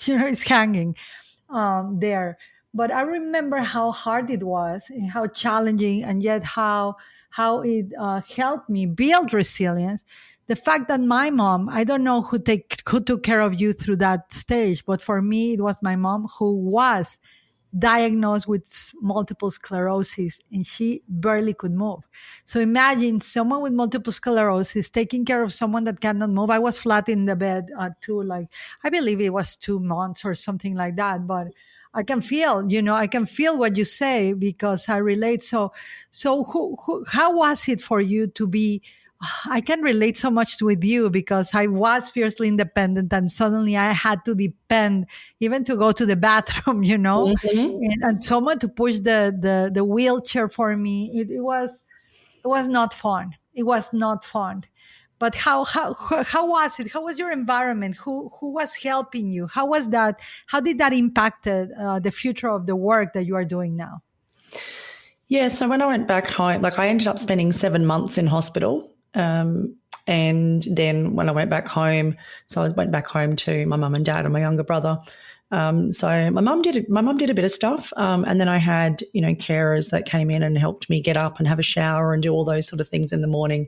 it's hanging there. But I remember how hard it was and how challenging, and yet how it helped me build resilience. The fact that my mom, I don't know who took care of you through that stage, but for me, it was my mom who was diagnosed with multiple sclerosis, and she barely could move. So imagine someone with multiple sclerosis taking care of someone that cannot move. I was flat in the bed too, like I believe it was 2 months or something like that. But I can feel what you say because I relate. So how was it for you to be? I can relate so much with you because I was fiercely independent and suddenly I had to depend even to go to the bathroom, Mhm. and someone to push the wheelchair for me. It was not fun. It was not fun. But how was it? How was your environment? Who was helping you? How was that? How did that impacted the future of the work that you are doing now? Yeah, so when I went back home, like I ended up spending 7 months in hospital. And then when I went back home, so I went back home to my mum and dad and my younger brother. So my mum did a bit of stuff, and then I had carers that came in and helped me get up and have a shower and do all those sort of things in the morning.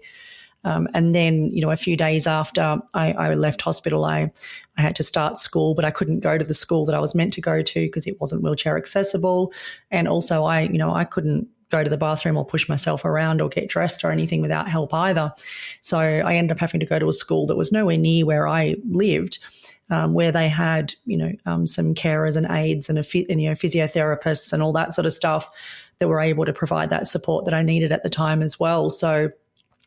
And then, a few days after I left hospital, I had to start school, but I couldn't go to the school that I was meant to go to because it wasn't wheelchair accessible. And also I couldn't go to the bathroom or push myself around or get dressed or anything without help either. So I ended up having to go to a school that was nowhere near where I lived. Where they had, some carers and aides and physiotherapists and all that sort of stuff that were able to provide that support that I needed at the time as well. So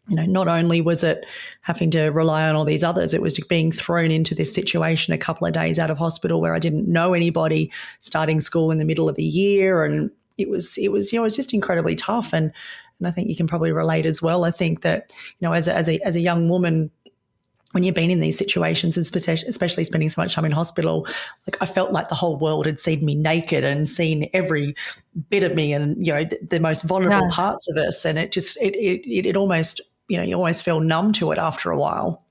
not only was it having to rely on all these others, it was being thrown into this situation a couple of days out of hospital where I didn't know anybody, starting school in the middle of the year. And it was just incredibly tough. And I think you can probably relate as well. I think that, as a young woman, when you've been in these situations, and especially spending so much time in hospital, like I felt like the whole world had seen me naked and seen every bit of me and, the most vulnerable Yeah. parts of us. And it almost, you almost feel numb to it after a while.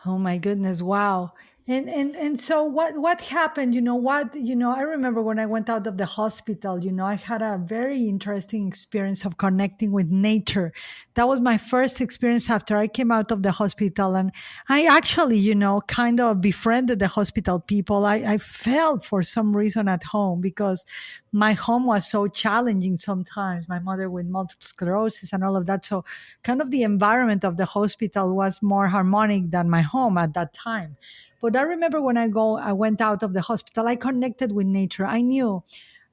Oh my goodness! Wow. And so what happened? I remember when I went out of the hospital. I had a very interesting experience of connecting with nature. That was my first experience after I came out of the hospital, and I actually, kind of befriended the hospital people. I felt for some reason at home because my home was so challenging sometimes. My mother with multiple sclerosis and all of that. So kind of the environment of the hospital was more harmonic than my home at that time. But I remember when I went out of the hospital, I connected with nature. I knew,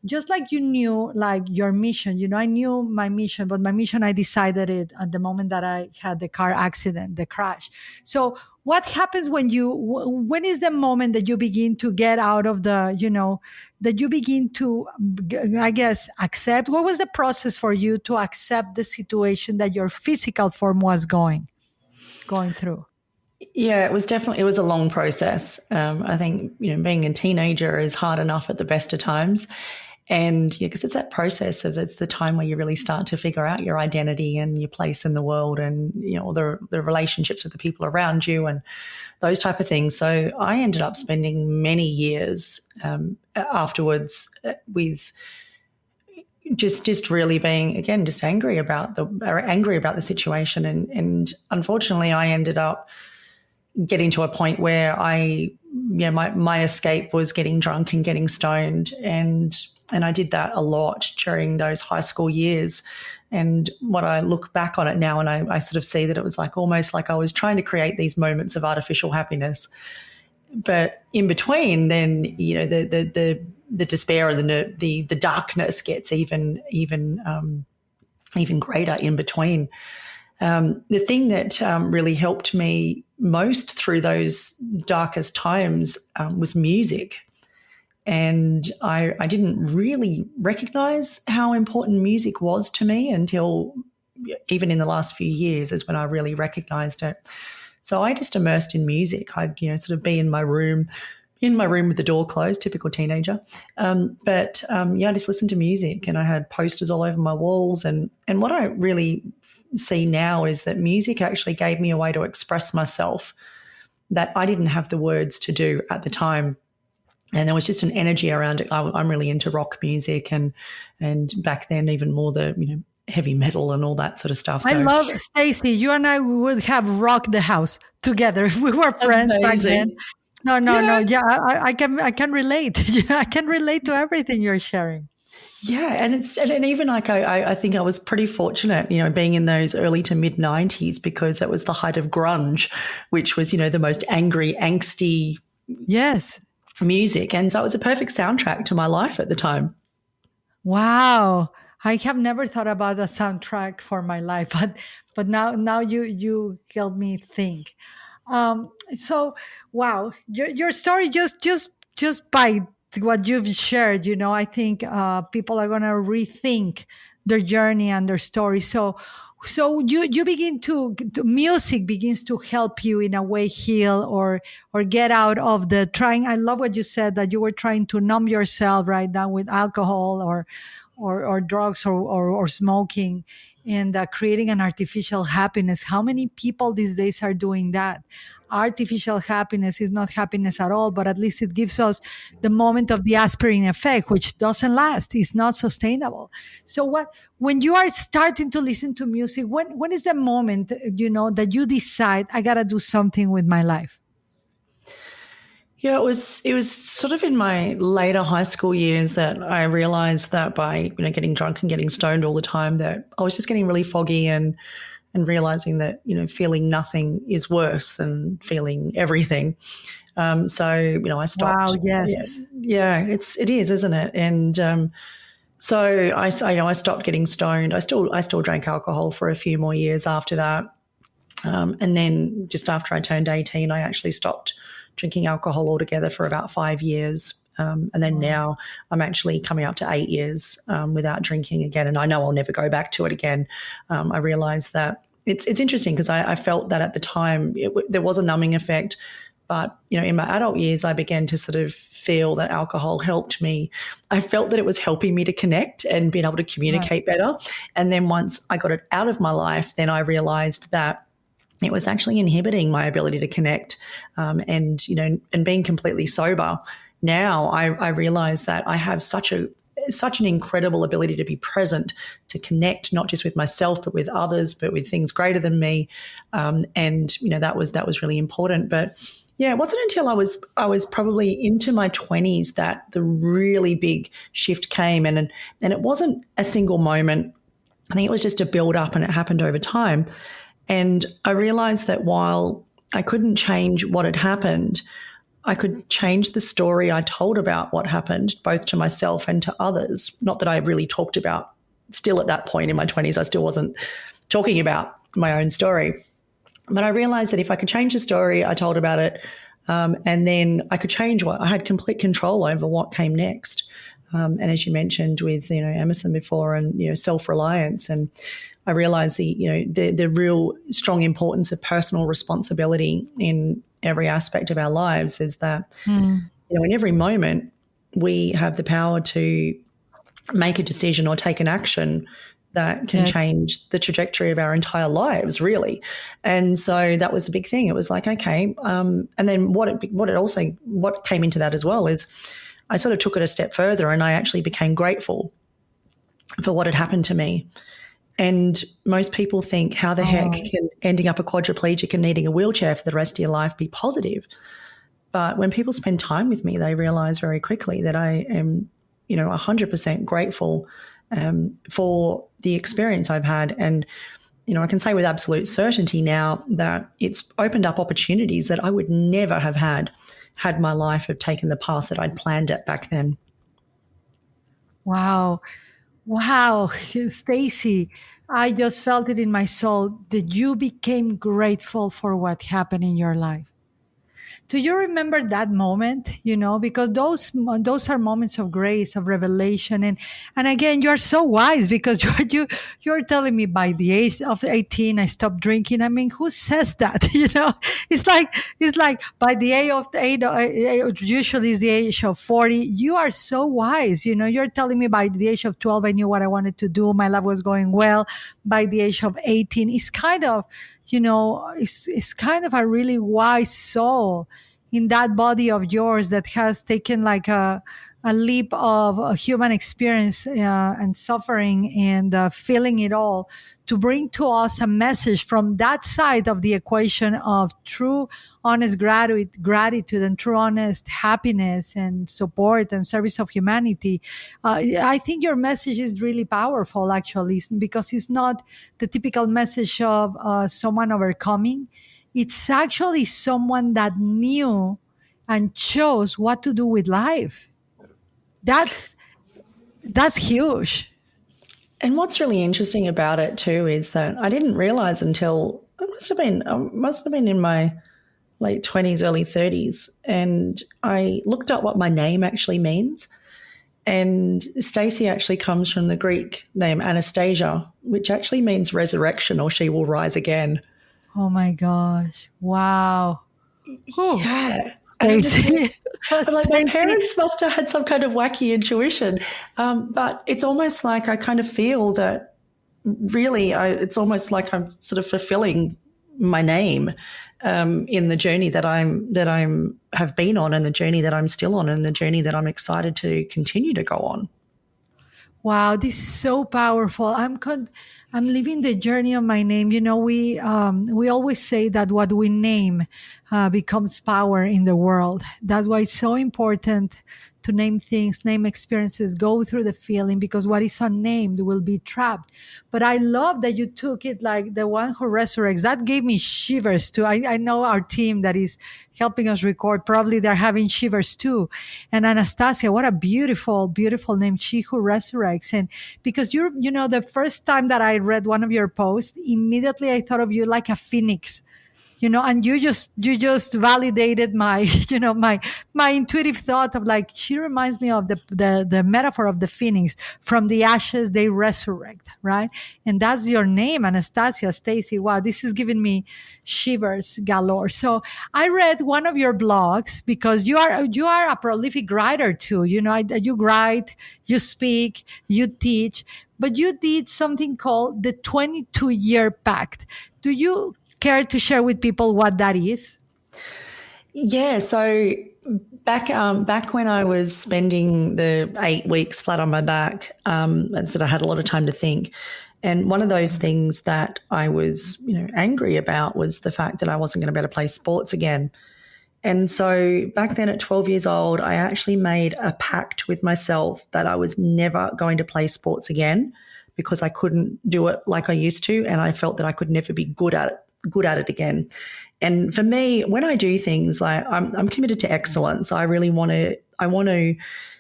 just like you knew, like your mission, I knew my mission, but my mission, I decided it at the moment that I had the car accident, the crash. So what happens when is the moment that you begin to get out of that you begin to, I guess, accept? What was the process for you to accept the situation that your physical form was going through? Yeah, it was a long process. I think, being a teenager is hard enough at the best of times. And because it's that process of it's the time where you really start to figure out your identity and your place in the world and, the relationships with the people around you and those type of things. So I ended up spending many years afterwards with just really being, again, just angry about the situation. And unfortunately, I ended up getting to a point where my escape was getting drunk and getting stoned, and I did that a lot during those high school years. And what I look back on it now, and I sort of see that it was like almost like I was trying to create these moments of artificial happiness, but in between, then the despair and the darkness gets even greater in between. The thing that really helped me most through those darkest times was music. And I didn't really recognize how important music was to me until even in the last few years is when I really recognized it. So I just immersed in music. I'd sort of be in my room with the door closed, typical teenager. I just listened to music, and I had posters all over my walls. And what I really see now is that music actually gave me a way to express myself. that I didn't have the words to do at the time. And there was just an energy around it. I'm really into rock music, and back then even more the heavy metal and all that sort of stuff. I So love Stacey. You and I would have rocked the house together if we were friends back then. amazing. No, no, no. Yeah. Yeah, I can relate. I can relate to everything you're sharing. Yeah, and even like I think I was pretty fortunate, being in those early to mid '90s, because it was the height of grunge, which was the most angry, angsty Yes. music, and so it was a perfect soundtrack to my life at the time. Wow. I have never thought about a soundtrack for my life, but now you help me think. So wow, your story just by what you've shared, I think people are gonna rethink their journey and their story. So you begin to music begins to help you in a way heal or get out of the trying. I love what you said, that you were trying to numb yourself right now with alcohol or drugs or smoking, and creating an artificial happiness. How many people these days are doing that? Artificial happiness is not happiness at all, but at least it gives us the moment of the aspirin effect, which doesn't last. It's not sustainable. So when you are starting to listen to music, when is the moment, that you decide, I gotta do something with my life? Yeah, it was sort of in my later high school years that I realized that by getting drunk and getting stoned all the time, that I was just getting really foggy, and realizing that feeling nothing is worse than feeling everything. So I Wow, stopped. Yeah, yes. yeah, it is, isn't it? And so I stopped getting stoned. I still drank alcohol for a few more years after that. And then just after I turned 18, I actually stopped drinking alcohol altogether for about 5 years. And then Wow. now I'm actually coming up to 8 years without drinking again. And I know I'll never go back to it again. I realized that it's interesting, because I felt that at the time there was a numbing effect. But, in my adult years, I began to sort of feel that alcohol helped me. I felt that it was helping me to connect and being able to Right. communicate better. And then once I got it out of my life, then I realized that it was actually inhibiting my ability to connect, and being completely sober. Now I realize that I have such an incredible ability to be present, to connect, not just with myself, but with others, but with things greater than me. And that was really important. But yeah, it wasn't until I was probably into my 20s that the really big shift came, and it wasn't a single moment. I think it was just a build up, and it happened over time. And I realized that while I couldn't change what had happened, I could change the story I told about what happened, both to myself and to others. Not that I really talked about, still at that point in my 20s, I still wasn't talking about my own story. But I realized that if I could change the story I told about it, and then I could change I had complete control over what came next. And as you mentioned with Emerson before, and self-reliance, and I realized the real strong importance of personal responsibility in every aspect of our lives is that Mm. in every moment we have the power to make a decision or take an action that can Yes. change the trajectory of our entire lives, really. And so that was a big thing. It was like, okay, and then what came into that as well is I sort of took it a step further, and I actually became grateful for what had happened to me. And most people think, how the heck Oh, can ending up a quadriplegic and needing a wheelchair for the rest of your life be positive? But when people spend time with me, they realize very quickly that I am, 100% grateful for the experience I've had. And, I can say with absolute certainty now that it's opened up opportunities that I would never have had my life have taken the path that I'd planned it back then. wow. Wow, Stacy, I just felt it in my soul that you became grateful for what happened in your life. Do you remember that moment? Because those are moments of grace, of revelation, and again, you are so wise, because you're telling me by the age of 18 I stopped drinking. I mean, who says that? It's like by the age of eight, usually it's the age of 40. You are so wise. You're telling me by the age of 12 I knew what I wanted to do. My life was going well. By the age of 18, it's kind of is kind of a really wise soul in that body of yours that has taken like a leap of a human experience and suffering and feeling it all to bring to us a message from that side of the equation of true honest gratitude and true honest happiness and support and service of humanity. I think your message is really powerful actually, because it's not the typical message of someone overcoming. It's actually someone that knew and chose what to do with life. That's that's huge. And what's really interesting about it too is that I didn't realize until I must have been in my late 20s, early 30s, and I looked up what my name actually means. And Stacey actually comes from the Greek name Anastasia, which actually means resurrection or she will rise again. Oh my gosh. Wow. Whew. Yeah. And I'm just Stacy. I'm like, my Stacy. parents must have had some kind of wacky intuition. But it's almost like I kind of feel that really it's almost like I'm sort of fulfilling my name in the journey that I'm have been on, and the journey that I'm still on, and the journey that I'm excited to continue to go on. Wow, this is so powerful. I'm living the journey of my name. We always say that what we name becomes power in the world. That's why it's so important to name things, name experiences, go through the feeling, because what is unnamed will be trapped. But I love that you took it like the one who resurrects. That gave me shivers too. I know our team that is helping us record, probably they're having shivers too. And Anastasia, what a beautiful, beautiful name, she who resurrects. And because the first time that I read one of your posts, immediately I thought of you like a phoenix, and you just validated my my intuitive thought of like, she reminds me of the metaphor of the phoenix. From the ashes they resurrect, right? And that's your name, Anastasia. Stacy, wow, this is giving me shivers galore. So I read one of your blogs, because you are a prolific writer too. You write, you speak, you teach, but you did something called the 22-year pact. Do you care to share with people what that is? Yeah, so back when I was spending the 8 weeks flat on my back, and so I had a lot of time to think. And one of those things that I was, angry about was the fact that I wasn't going to be able to play sports again. And so back then at 12 years old, I actually made a pact with myself that I was never going to play sports again, because I couldn't do it like I used to, and I felt that I could never be good at it again. And for me, when I do things, like I'm committed to excellence. I really want to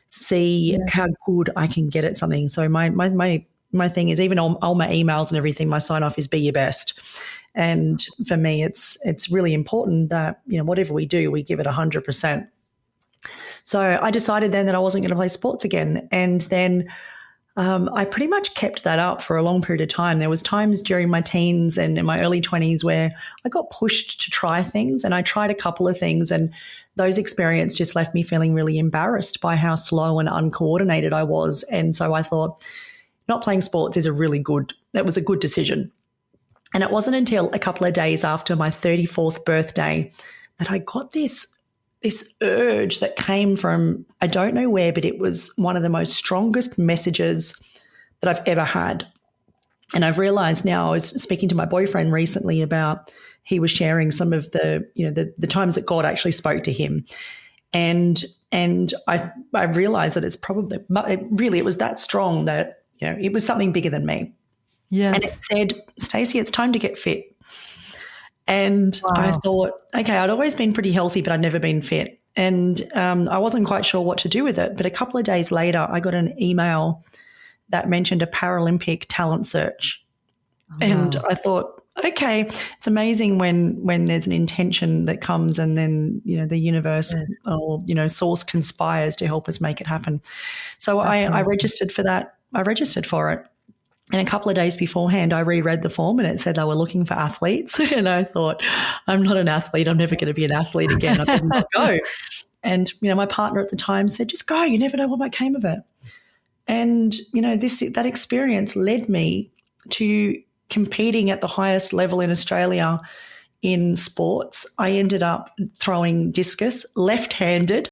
see how good I can get at something. So my thing is, even all my emails and everything, my sign off is be your best. And for me, it's really important that, whatever we do, we give it 100%. So I decided then that I wasn't going to play sports again. And then I pretty much kept that up for a long period of time. There was times during my teens and in my early 20s where I got pushed to try things, and I tried a couple of things, and those experiences just left me feeling really embarrassed by how slow and uncoordinated I was. And so I thought, not playing sports that was a good decision. And it wasn't until a couple of days after my 34th birthday that I got this urge that came from, I don't know where, but it was one of the most strongest messages that I've ever had. And I've realized now, I was speaking to my boyfriend recently about, he was sharing some of the times that God actually spoke to him. And I realized that it was that strong, that, it was something bigger than me. And it Yes. said, Stacey, it's time to get fit. And I Wow. thought, okay, I'd always been pretty healthy, but I'd never been fit. And I wasn't quite sure what to do with it. But a couple of days later, I got an email that mentioned a Paralympic talent search. And Wow. I thought, okay, it's amazing when there's an intention that comes, and then, the universe Yes. or, source conspires to help us make it happen. So I Absolutely. registered for that. I registered for it. And a couple of days beforehand, I reread the form, and it said they were looking for athletes. And I thought, I'm not an athlete. I'm never going to be an athlete again. I better not go. And, my partner at the time said, just go. You never know what came of it. And, that experience led me to competing at the highest level in Australia in sports, I ended up throwing discus left-handed